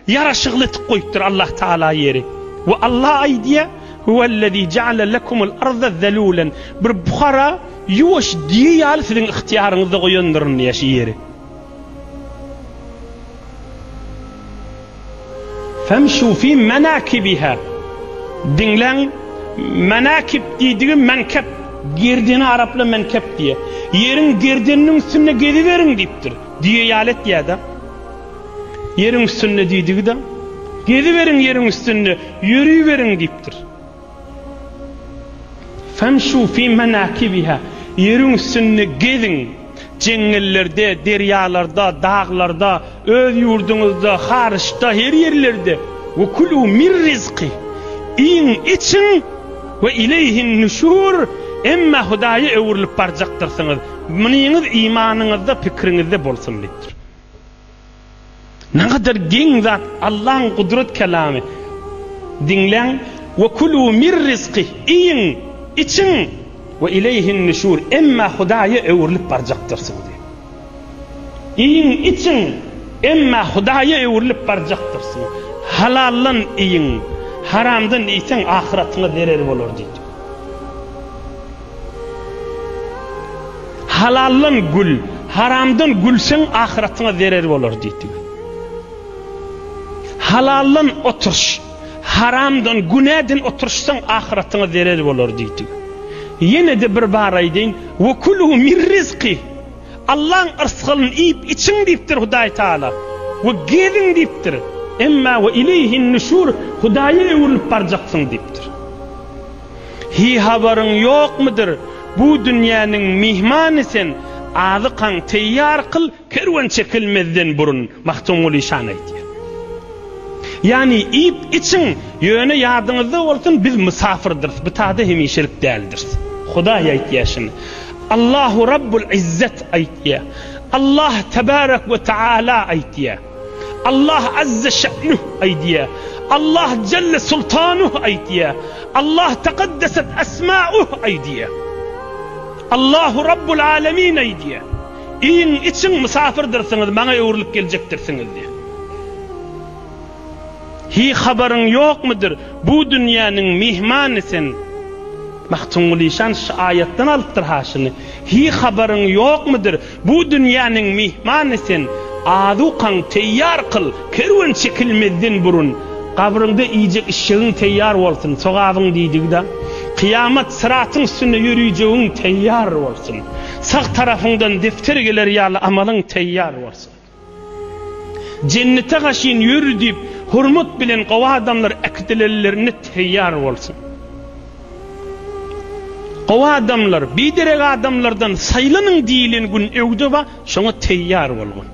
yaraşıqlıtık koyuptur Allah Teala yeri. Ve Allah aydiye huvellezî ceale lekumul arda zelûlen. Bir bukhara yuvaş diye yal sizin ihtiyarınızda koyundurun yaşı yeri. Femşû fî menâkibiha. Dinlen menâkib dediği menkep. Girdini Arapla menkep diye. Yerin girdinin üstüne geliverin deyiptir. Diye yalet diye adam. Yerin üstünde dediği de geliverin yerin üstünde yürüyüverin deyiptir. Femşû fî menâkibiha. Yerin üstünde gelin. Cengellerde, deryalarda, dağlarda, öz yurdunuzda, harışta, her yerlerde. Ve kulû min rizqi. İyin için ve ileyhin nüşûr. Emma Hudaya evrilip baracaktırsınız. Mınıyınız imanınızda, fikrinizde bolsun deyiptir. Ne kadar gen zat Allah'ın kudret kelamı. Dinlen ve kulû min rizqi. İyin için ve ileyhin nüşûr. Emma Hudaya evrilip baracaktırsınız. İyin için emma Hudaya evrilip baracaktırsınız. Halallan iyin, haramdan iysen ahiretine derer olur deydi. Halallan gül, haramdan gülsen ahiretine zarar olur deydi. Halallan oturuş, haramdan günahdan oturuşsan ahiretine zarar olur deydi. Yine de bir baray deyin. Ve kulû min rizqi. Allah'ın rızkını yiyip için deyiptir Huday Teala. Ve gedin deyiptir. Emma ve ileyhin nüşûr. Hudaya evrilip baracaksın deyiptir. Hi haberin yok mudur? Bu dünyanın mihmanısın. Ağzı kan teyyar kıl, kervan çekilmezden burun. Mahtumul işan aydiyor. Yani iyip için yöne yardımızda olsun, biz misafırdırız. Bıtada hemişelik değildir. Huday aydiyor. Allahu Rabbul İzzet aydiyor. Allah Tebarek ve Teala aydiyor. Allah Azze Şe'nuh aydiyor. Allah Celle Sultanuh aydiyor. Allah Tekaddeset Esma'uh aydiyor. Allahu Rabbul Alemin aydiyor. İyin için misafirdirsiniz, bana evrilip gelecektirsiniz diye. Hi haberin yok mudur? Bu dünyanın mihmanısın. Mahtumul işan şu ayetten alıptır haşını. Hi haberin yok mudur? Bu dünyanın mihmanısın. Adukan teyyar kıl, kervan çekilmezden burun. Kabrında yiyecek işin teyyar olsun. Sogağın deydik de. Kıyamet sıratın üstüne yürüyeceğin teyyar olsun. Sağ tarafından defter gelir yağlı amalın teyyar olsun. Cennete kaşın yürü deyip hurmat bilen kova adamlar ekdilerlerine teyyar olsun. Kova adamlar, biderek adamlardan saylanın deyilen gün evde var, şuna teyyar olun.